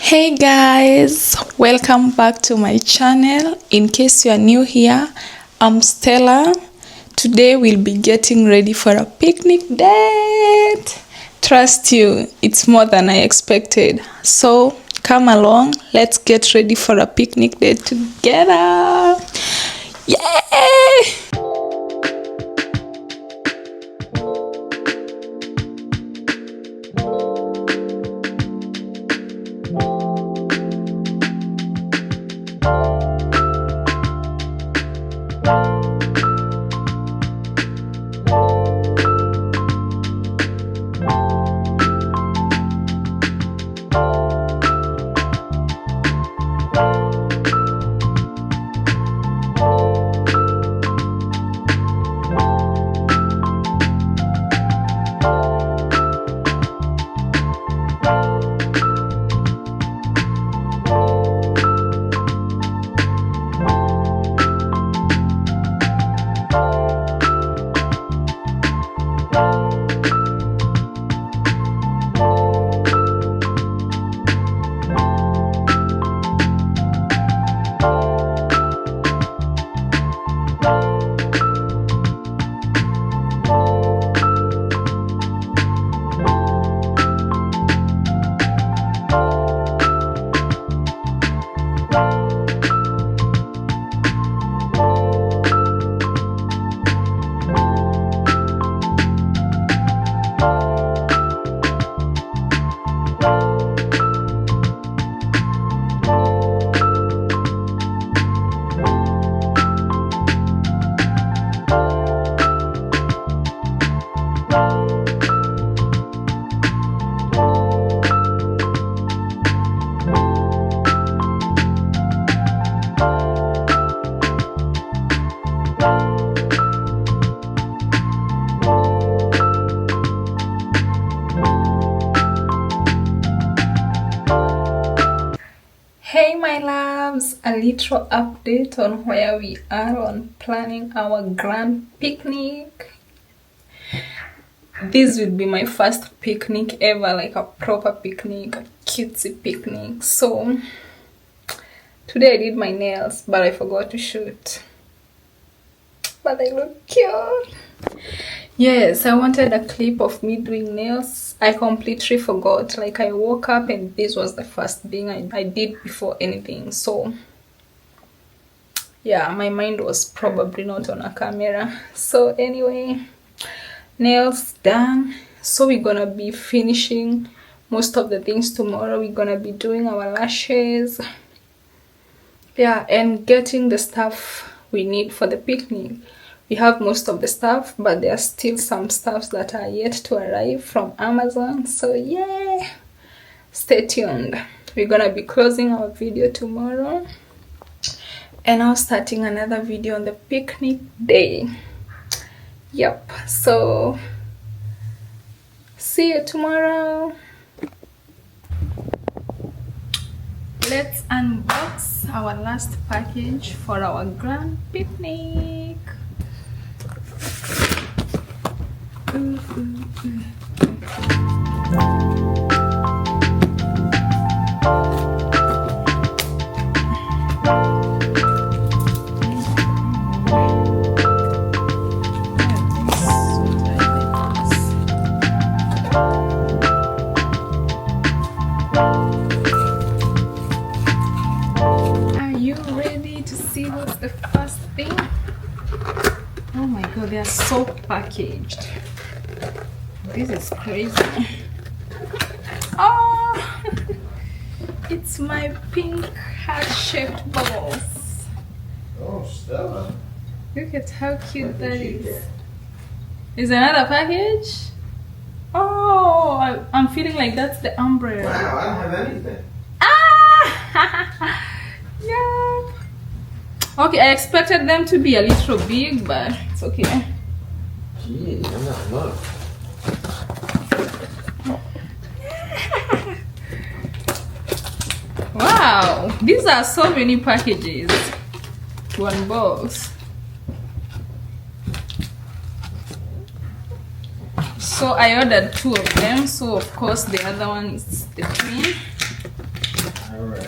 Hey guys, welcome back to my channel. In case you are new here, I'm Stella. Today we'll be getting ready for a picnic date. Trust you, it's more than I expected. So come along, let's get ready for a picnic date together. Yay! Hey my loves, a little update on where we are on planning our grand picnic. This will be my first picnic ever, like a proper picnic, a cutesy picnic. So today I did my nails, but I forgot to shoot. But they look cute. Yes, I wanted a clip of me doing nails. I completely forgot. Like, I woke up and this was the first thing I did before anything. So yeah, my mind was probably not on a camera. So anyway, nails done. So we're gonna be finishing most of the things tomorrow. We're gonna be doing our lashes, yeah, and getting the stuff we need for the picnic. We have most of the stuff, but there are still some stuffs that are yet to arrive from Amazon. So yeah, stay tuned. We're gonna be closing our video tomorrow and now starting another video on the picnic day. Yep, so see you tomorrow. Let's unbox our last package for our grand picnic. Are you ready to see what's the first thing? Oh my god, they are so packaged. This is crazy. Oh, it's my pink heart-shaped bubbles. Oh, Stella. Look at how cute that is. Is another package? Oh, I'm feeling like that's the umbrella. Wow, I don't have anything. Ah! Yeah. Okay, I expected them to be a little big, but it's okay. Gee, I'm not look. Wow, these are so many packages. One box. So I ordered 2 of them, so of course the other one is the twin. Alright,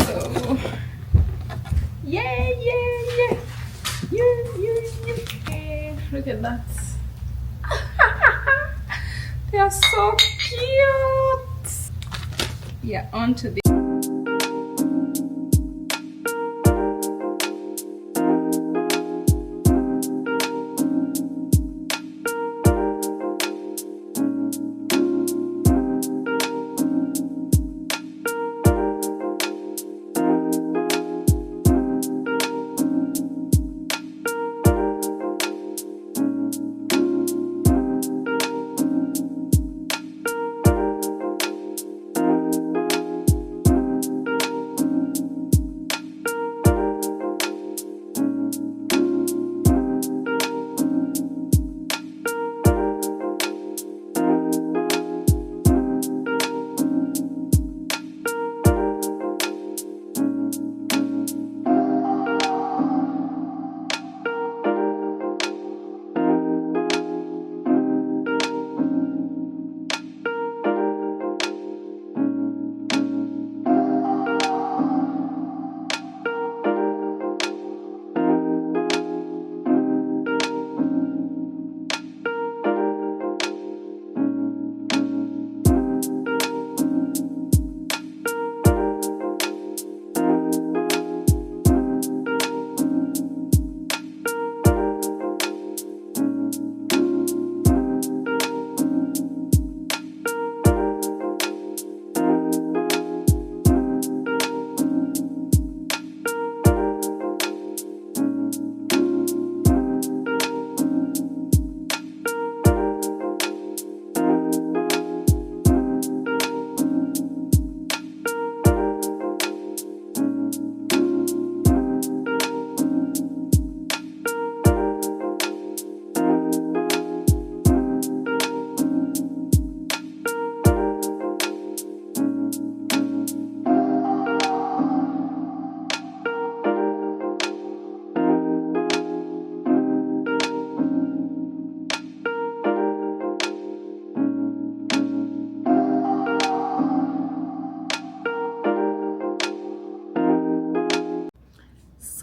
So, yeah. Look at that. They are so cute. Yeah, on to the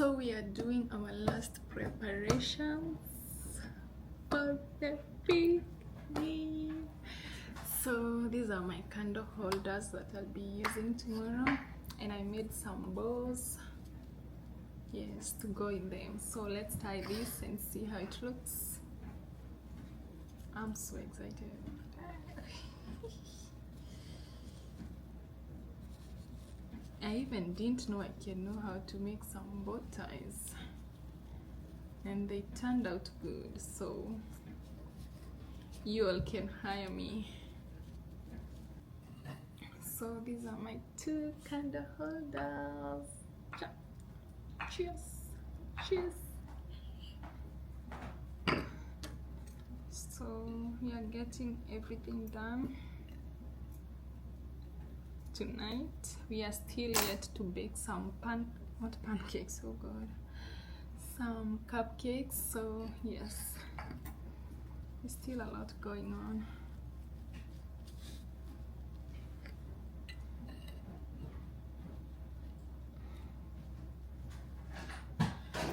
So we are doing our last preparations for the picnic. So these are my candle holders that I'll be using tomorrow, and I made some bows, yes, to go in them. So let's tie this and see how it looks. I'm so excited. I even didn't know I can know how to make some bow ties, and they turned out good, so you all can hire me. So these are my 2 candle holders. Cheers. So we are getting everything done tonight. We are still yet to bake some pancakes, oh god, some cupcakes. So yes, there's still a lot going on.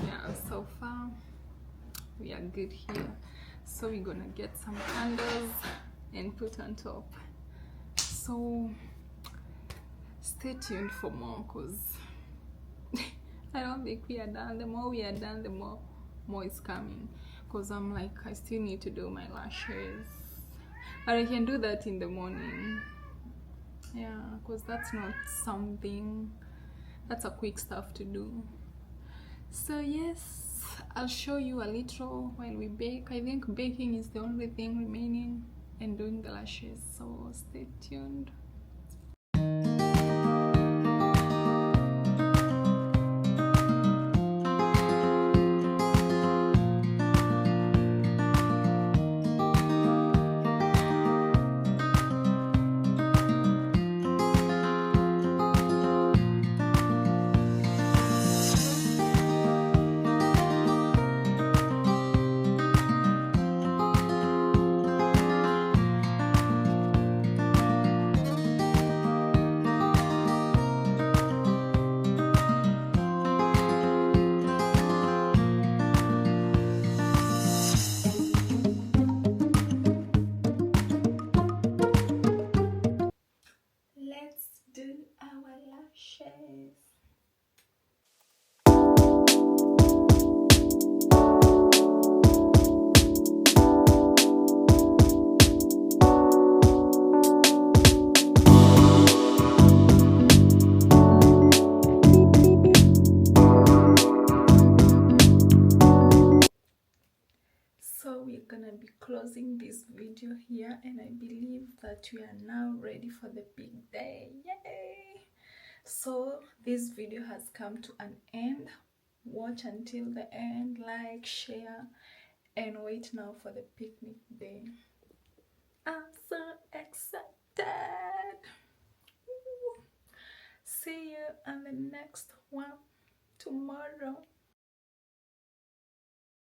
Yeah, so far we are good here. So we're gonna get some candles and put on top. So stay tuned for more, because I don't think we are done. The more we are done, the more is coming, because I'm like, I still need to do my lashes, but I can do that in the morning. Yeah, because that's not something, that's a quick stuff to do. So yes, I'll show you a little while we bake. I think baking is the only thing remaining, and doing the lashes, so stay tuned. pausing this video here, and I believe that we are now ready for the big day. Yay! So this video has come to an end. Watch until the end, like, share, and wait now for the picnic day. I'm so excited. Woo. See you on the next one tomorrow.